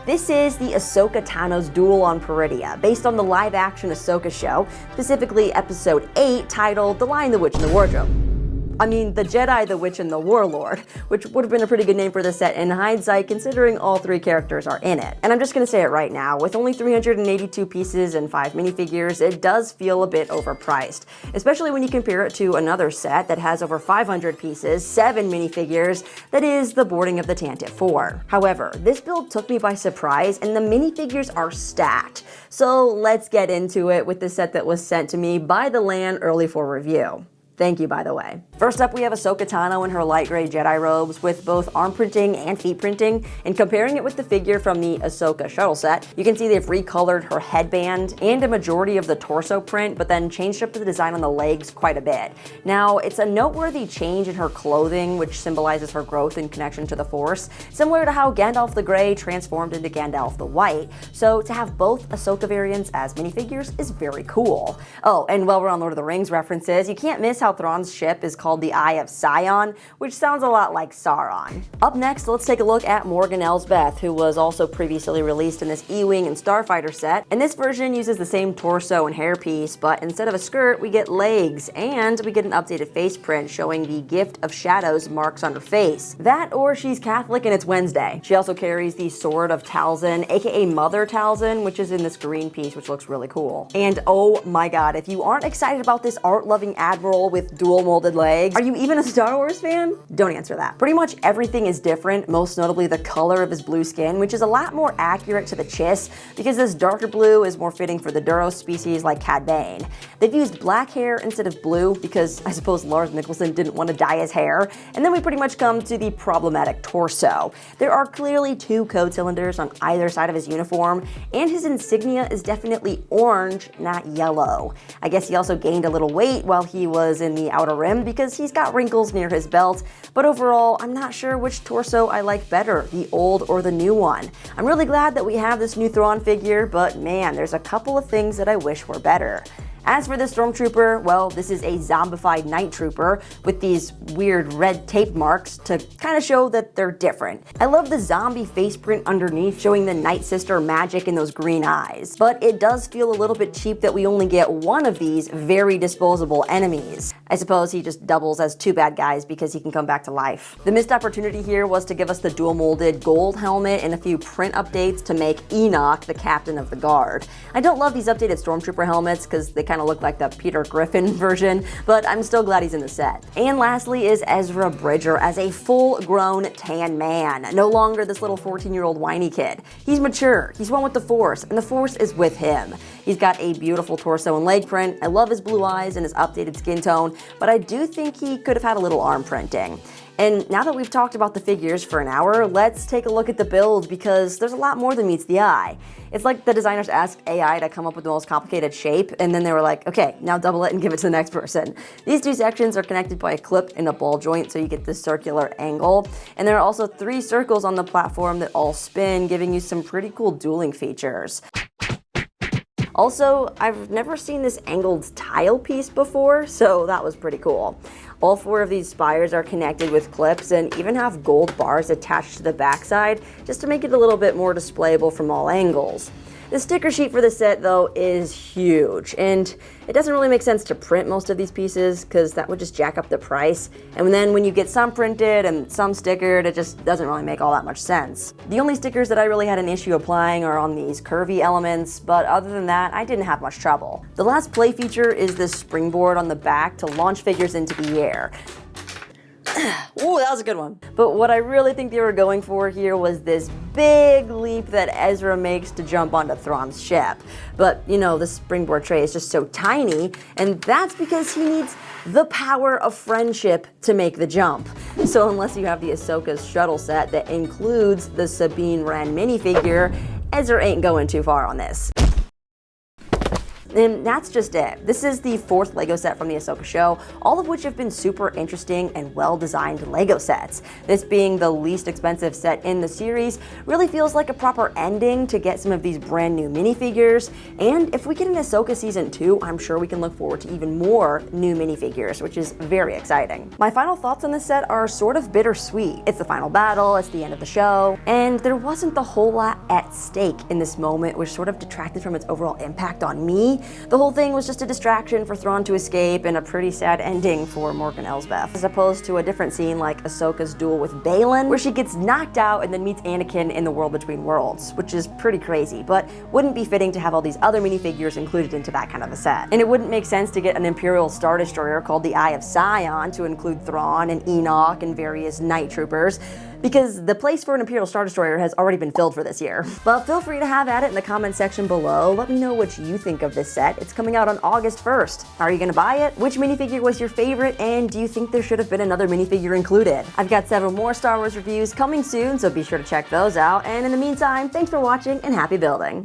This is the Ahsoka Tano's Duel on Peridea, based on the live-action Ahsoka show, specifically Episode 8, titled The Lion, the Witch, and the Wardrobe. I mean, The Jedi, the Witch, and the Warlord, which would have been a pretty good name for the set in hindsight, considering all three characters are in it. And I'm just gonna say it right now, with only 382 pieces and 5 minifigures, it does feel a bit overpriced, especially when you compare it to another set that has over 500 pieces, 7 minifigures, that is the boarding of the Tantive 4. However, this build took me by surprise, and the minifigures are stacked. So let's get into it with the set that was sent to me by the LAN early for review. Thank you, by the way. First up, we have Ahsoka Tano in her light gray Jedi robes with both arm printing and feet printing, and comparing it with the figure from the Ahsoka shuttle set, you can see they've recolored her headband and a majority of the torso print, but then changed up the design on the legs quite a bit. Now, it's a noteworthy change in her clothing, which symbolizes her growth and connection to the Force, similar to how Gandalf the Grey transformed into Gandalf the White, so to have both Ahsoka variants as minifigures is very cool. Oh, and while we're on Lord of the Rings references, you can't miss how Thrawn's ship is called the Eye of Sion, which sounds a lot like Sauron. Up next, let's take a look at Morganelle's Beth, who was also previously released in this E-Wing and Starfighter set, and this version uses the same torso and hairpiece, but instead of a skirt, we get legs, and we get an updated face print showing the Gift of Shadows marks on her face. That, or she's Catholic and it's Wednesday. She also carries the Sword of Talzin, aka Mother Talzin, which is in this green piece, which looks really cool. And oh my god, if you aren't excited about this art-loving Admiral with dual molded legs, are you even a Star Wars fan? Don't answer that. Pretty much everything is different, most notably the color of his blue skin, which is a lot more accurate to the Chiss, because this darker blue is more fitting for the Duros species like Cad Bane. They've used black hair instead of blue, because I suppose Lars Mikkelsen didn't want to dye his hair, and then we pretty much come to the problematic torso. There are clearly 2 code cylinders on either side of his uniform, and his insignia is definitely orange, not yellow. I guess he also gained a little weight while he was in the outer rim because he's got wrinkles near his belt, but overall, I'm not sure which torso I like better, the old or the new one. I'm really glad that we have this new Thrawn figure, but man, there's a couple of things that I wish were better. As for the Stormtrooper, well, this is a zombified Night Trooper with these weird red tape marks to kind of show that they're different. I love the zombie face print underneath showing the Night Sister magic in those green eyes, but it does feel a little bit cheap that we only get one of these very disposable enemies. I suppose he just doubles as 2 bad guys because he can come back to life. The missed opportunity here was to give us the dual molded gold helmet and a few print updates to make Enoch the captain of the guard. I don't love these updated Stormtrooper helmets because they kind of look like the Peter Griffin version, but I'm still glad he's in the set. And lastly is Ezra Bridger as a full-grown tan man, no longer this little 14-year-old whiny kid. He's mature, he's one with the Force, and the Force is with him. He's got a beautiful torso and leg print. I love his blue eyes and his updated skin tone, but I do think he could have had a little arm printing. And now that we've talked about the figures for an hour, let's take a look at the build because there's a lot more than meets the eye. It's like the designers asked AI to come up with the most complicated shape, and then they were like, okay, now double it and give it to the next person. These 2 sections are connected by a clip and a ball joint, so you get this circular angle. And there are also 3 circles on the platform that all spin, giving you some pretty cool dueling features. Also, I've never seen this angled tile piece before, so that was pretty cool. All 4 of these spires are connected with clips and even have gold bars attached to the backside just to make it a little bit more displayable from all angles. The sticker sheet for the set, though, is huge, and it doesn't really make sense to print most of these pieces because that would just jack up the price, and then when you get some printed and some stickered, it just doesn't really make all that much sense. The only stickers that I really had an issue applying are on these curvy elements, but other than that, I didn't have much trouble. The last play feature is this springboard on the back to launch figures into the air. Ooh, that was a good one. But what I really think they were going for here was this big leap that Ezra makes to jump onto Thrawn's ship. But, you know, the springboard tray is just so tiny, and that's because he needs the power of friendship to make the jump. So unless you have the Ahsoka's shuttle set that includes the Sabine Wren minifigure, Ezra ain't going too far on this. And that's just it. This is the 4th LEGO set from the Ahsoka show, all of which have been super interesting and well-designed LEGO sets. This being the least expensive set in the series really feels like a proper ending to get some of these brand new minifigures, and if we get an Ahsoka Season 2, I'm sure we can look forward to even more new minifigures, which is very exciting. My final thoughts on this set are sort of bittersweet. It's the final battle, it's the end of the show, and there wasn't a whole lot at stake in this moment, which sort of detracted from its overall impact on me. The whole thing was just a distraction for Thrawn to escape and a pretty sad ending for Morgan Elsbeth, as opposed to a different scene like Ahsoka's duel with Baylan, where she gets knocked out and then meets Anakin in the World Between Worlds, which is pretty crazy, but wouldn't be fitting to have all these other minifigures included into that kind of a set. And it wouldn't make sense to get an Imperial Star Destroyer called the Eye of Sion to include Thrawn and Enoch and various Night Troopers, because the place for an Imperial Star Destroyer has already been filled for this year. But feel free to have at it in the comment section below. Let me know what you think of this set. It's coming out on August 1st. Are you gonna buy it? Which minifigure was your favorite, and do you think there should have been another minifigure included? I've got several more Star Wars reviews coming soon, so be sure to check those out. And in the meantime, thanks for watching and happy building.